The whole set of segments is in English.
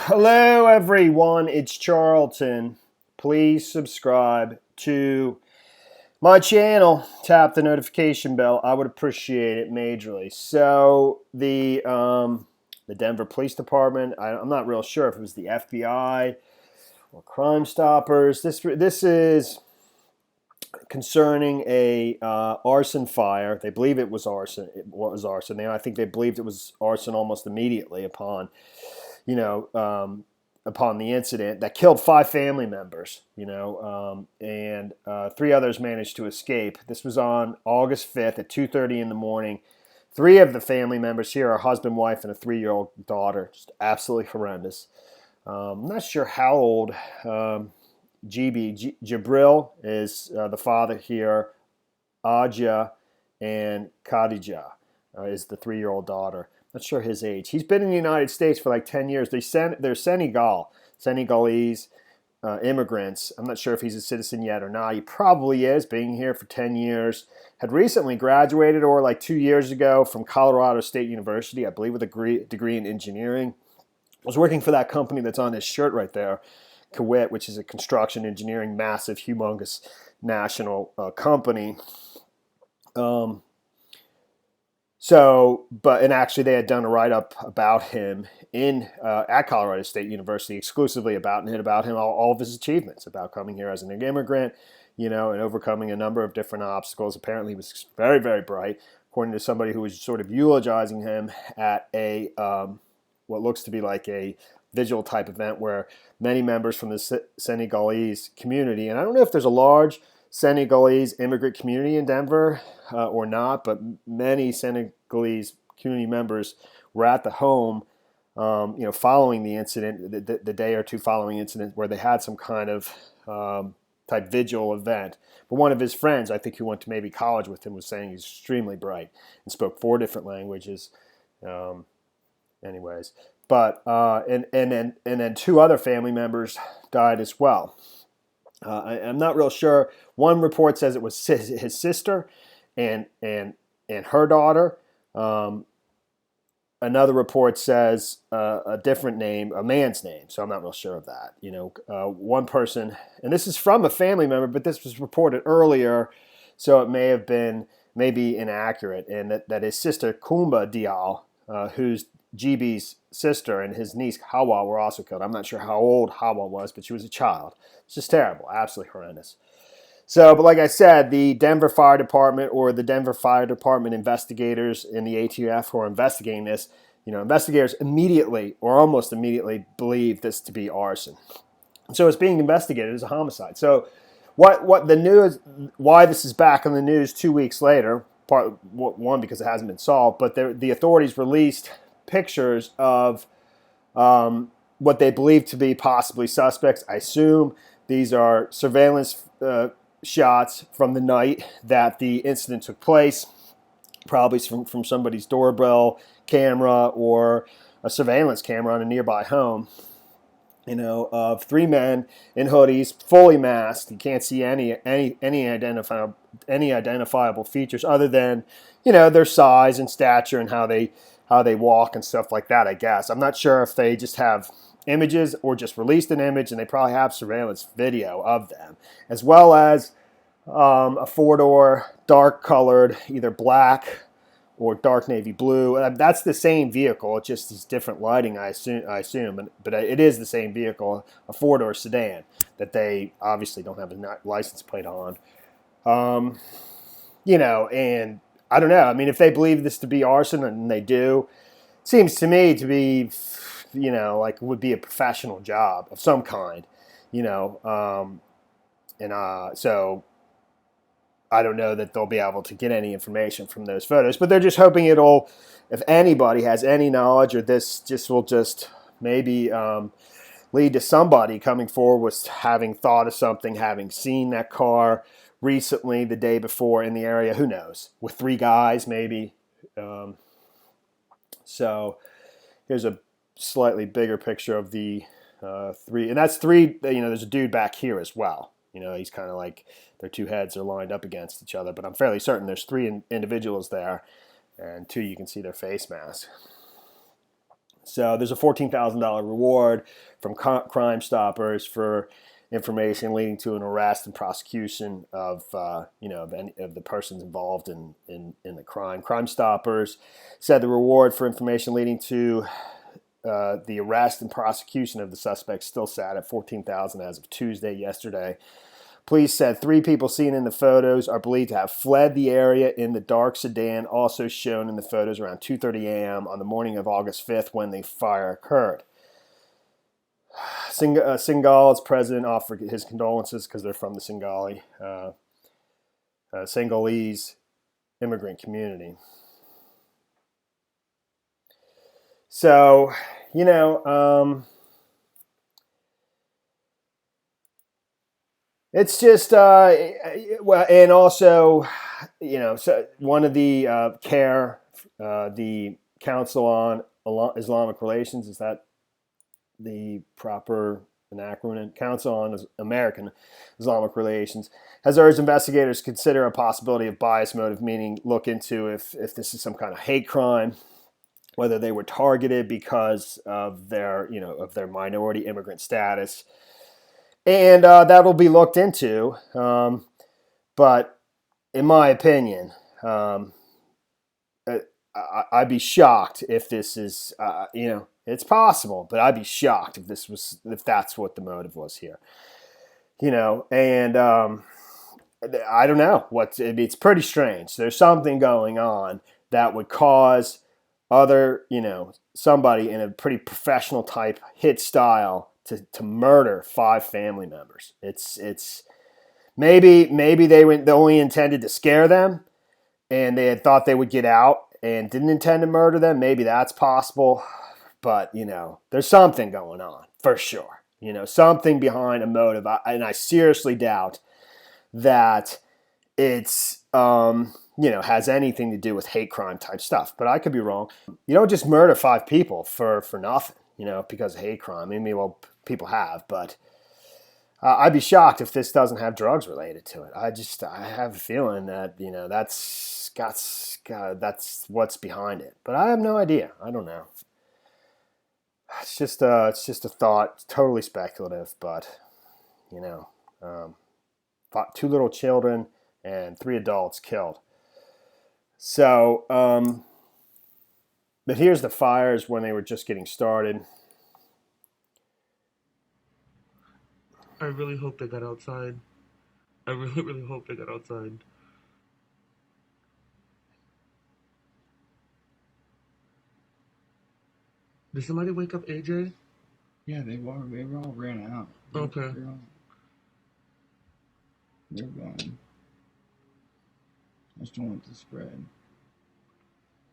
Hello, everyone. It's Charlton. Please subscribe to my channel. Tap the notification bell. I would appreciate it majorly. So the Denver Police Department. I'm not real sure if it was the FBI or Crime Stoppers. This is concerning a arson fire. They believe it was arson. It was arson. I think they believed it was arson almost immediately upon upon the incident that killed 5 family members, and 3 others managed to escape. This was on August 5th at 2:30 in the morning. 3 of the family members here are husband, wife, and a 3-year-old daughter. Just absolutely horrendous. I'm not sure how old Djibril is the father here. Adja and Khadija is the 3-year-old daughter. Not sure his age. He's been in the United States for like 10 years. They're Sengalese immigrants. I'm not sure if he's a citizen yet or not. He probably is, being here for 10 years. Had recently graduated, or like 2 years ago, from Colorado State University, I believe with a degree in engineering. Was working for that company that's on his shirt right there, Kawit, which is a construction engineering, massive, humongous national company. And actually they had done a write-up about him at Colorado State University, exclusively about him, all of his achievements, about coming here as an immigrant, and overcoming a number of different obstacles. Apparently he was very, very bright, according to somebody who was sort of eulogizing him at a what looks to be like a visual type event where many members from the Sengalese community, and I don't know if there's a large Sengalese immigrant community in Denver or not, but many Sengalese community members were at the home, following the incident, the day or two following the incident, where they had some kind of type vigil event. But one of his friends, I think who went to maybe college with him, was saying he's extremely bright and spoke 4 different languages. Anyways, but and then 2 other family members died as well. I'm not real sure. One report says it was his sister and her daughter. Another report says a different name, a man's name. So I'm not real sure of that. One person, and this is from a family member, but this was reported earlier, so it may have been maybe inaccurate. And that his sister Kumba Diol, who's GB's sister, and his niece Hawa were also killed. I'm not sure how old Hawa was, but she was a child. It's just terrible, absolutely horrendous. So, but like I said, the Denver Fire Department, or the Denver Fire Department investigators in the ATF who are investigating this, investigators immediately or almost immediately believe this to be arson. So it's being investigated as a homicide. So what the news, why this is back on the news 2 weeks later, one, because it hasn't been solved, but the authorities released pictures of what they believe to be possibly suspects. I assume these are surveillance shots from the night that the incident took place, probably from somebody's doorbell camera or a surveillance camera on a nearby home. Of 3 men in hoodies, fully masked. You can't see any identifiable features other than their size and stature and how they walk and stuff like that, I guess. I'm not sure if they just have images or just released an image, and they probably have surveillance video of them, as well as a 4-door, dark-colored, either black or dark navy blue. That's the same vehicle. It just is different lighting, I assume. But it is the same vehicle, a 4-door sedan, that they obviously don't have a license plate on. And I don't know. I mean, if they believe this to be arson, and they do, it seems to me to be, like it would be a professional job of some kind, so I don't know that they'll be able to get any information from those photos, but they're just hoping it'll, if anybody has any knowledge, or this will just maybe lead to somebody coming forward with having thought of something, having seen that car recently, the day before in the area, who knows, with 3 guys maybe. So here's a slightly bigger picture of the 3, and that's 3, there's a dude back here as well. He's kind of like their 2 heads are lined up against each other, but I'm fairly certain there's 3 individuals there, and 2 you can see their face masks. So there's a $14,000 reward from Crime Stoppers for information leading to an arrest and prosecution of of any of the persons involved in the crime. Crime Stoppers said the reward for information leading to the arrest and prosecution of the suspects still sat at $14,000 as of Tuesday, yesterday. Police said 3 people seen in the photos are believed to have fled the area in the dark sedan, also shown in the photos around 2:30 a.m. on the morning of August 5th when the fire occurred. Sengalese president offered his condolences because they're from the Sengalese immigrant community. So, it's just, well, and also, so one of the the Council on Islamic Relations, is that the proper acronym? Council on American Islamic Relations has urged investigators to consider a possibility of bias motive, meaning look into if this is some kind of hate crime, whether they were targeted because of their minority immigrant status. And that'll be looked into. But in my opinion, I'd be shocked if this is, it's possible, but I'd be shocked if that's what the motive was here. And I don't know it's pretty strange. There's something going on that would cause somebody in a pretty professional type hit style to murder 5 family members. It's maybe they only intended to scare them, and they had thought they would get out and didn't intend to murder them. Maybe that's possible, but there's something going on for sure. Something behind a motive, and I seriously doubt that it's has anything to do with hate crime type stuff. But I could be wrong. You don't just murder 5 people for nothing, because of hate crime. I mean, well, people have, but I'd be shocked if this doesn't have drugs related to it. I have a feeling that that's what's behind it, but I have no idea. I don't know. It's just a thought. It's totally speculative, but 2 little children and 3 adults killed. So, but here's the fires when they were just getting started. I really hope they got outside. I really, really hope they got outside. Did somebody wake up AJ? Yeah, they all ran out. Okay. They're gone. I just don't want it to spread.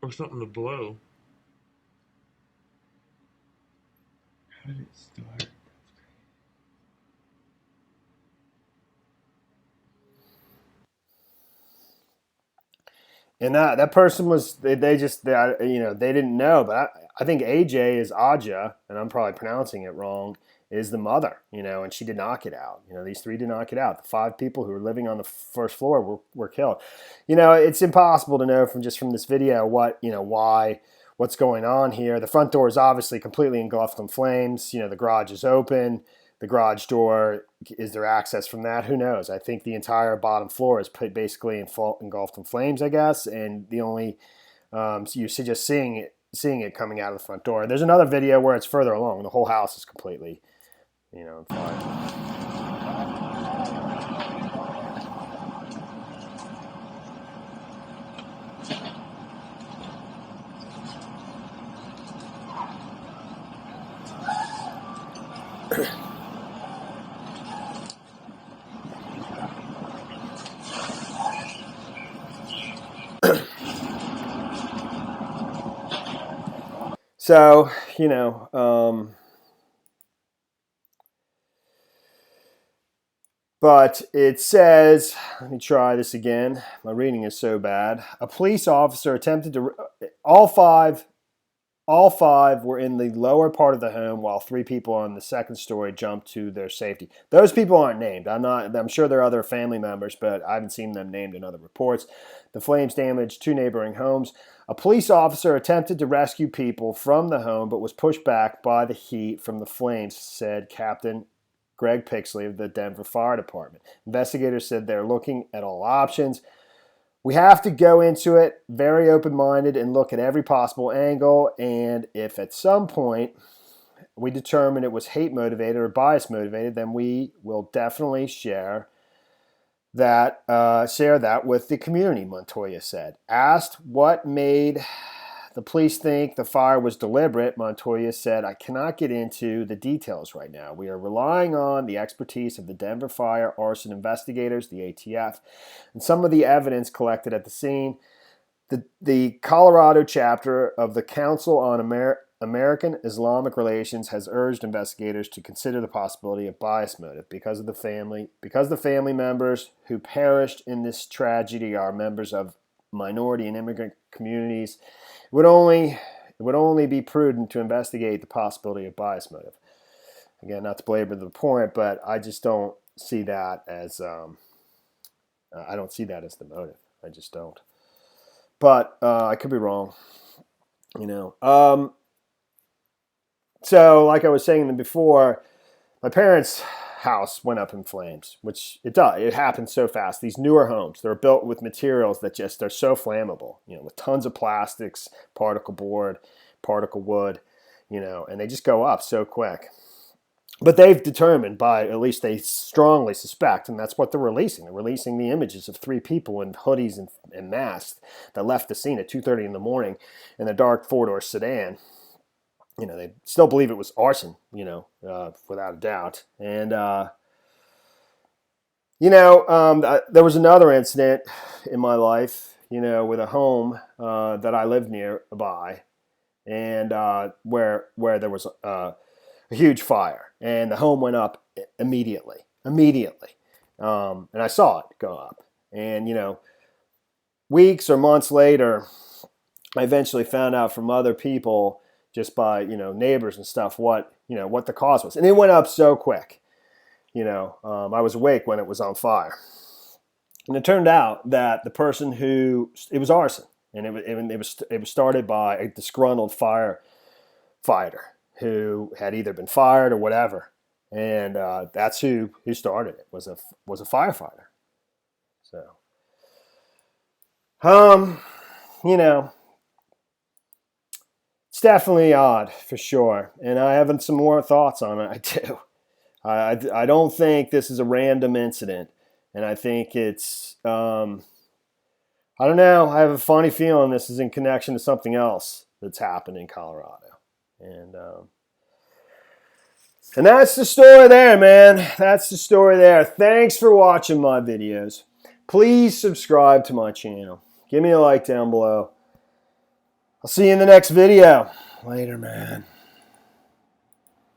Or something to blow. How did it start? And that person was they didn't know, but I think AJ is Adja, and I'm probably pronouncing it wrong, is the mother, and she did not get out. These 3 did not get out. The 5 people who were living on the first floor were killed. It's impossible to know from this video what's going on here. The front door is obviously completely engulfed in flames. The garage is open. The garage door, is there access from that? Who knows? I think the entire bottom floor is basically engulfed in flames, I guess, and the only you're just seeing it coming out of the front door. There's another video where it's further along. The whole house is completely, on fire. So, but it says, let me try this again. My reading is so bad. A police officer attempted to, all 5 All 5 were in the lower part of the home, while 3 people on the second story jumped to their safety. Those people aren't named. I'm sure there are other family members, but I haven't seen them named in other reports. The flames damaged 2 neighboring homes. A police officer attempted to rescue people from the home, but was pushed back by the heat from the flames, said Captain Greg Pixley of the Denver Fire Department. Investigators said they're looking at all options. We have to go into it very open-minded and look at every possible angle, and if at some point we determine it was hate-motivated or bias-motivated, then we will definitely share that with the community, Montoya said. Asked what made the police think the fire was deliberate, Montoya said, I cannot get into the details right now. We are relying on the expertise of the Denver Fire Arson investigators, the ATF, and some of the evidence collected at the scene. The Colorado chapter of the Council on American Islamic Relations has urged investigators to consider the possibility of bias motive because the family members who perished in this tragedy are members of minority and immigrant communities. It would only be prudent to investigate the possibility of bias motive. Again, not to belabor the point, but I just don't see that as the motive. I just don't. But I could be wrong. So, like I was saying before, my parents' house went up in flames, which it does. It happens so fast. These newer homes, they're built with materials that just are so flammable, with tons of plastics, particle board, particle wood, and they just go up so quick. But they've determined, at least they strongly suspect, and that's what they're releasing. They're releasing the images of 3 people in hoodies and masks that left the scene at 2:30 in the morning in a dark 4-door sedan. They still believe it was arson, without a doubt. And, there was another incident in my life, with a home that I lived nearby, and where there was a huge fire, and the home went up immediately. And I saw it go up. And, weeks or months later, I eventually found out from other people, just by, neighbors and stuff, what the cause was. And it went up so quick. I was awake when it was on fire. And it turned out that the person it was arson. And it was started by a disgruntled firefighter who had either been fired or whatever. And that's who started it, was a firefighter. So, it's definitely odd, for sure. And I have some more thoughts on it. I do. I don't think this is a random incident. And I think it's, I don't know. I have a funny feeling this is in connection to something else that's happened in Colorado. And that's the story there, man. That's the story there. Thanks for watching my videos. Please subscribe to my channel. Give me a like down below. I'll see you in the next video. Later, man.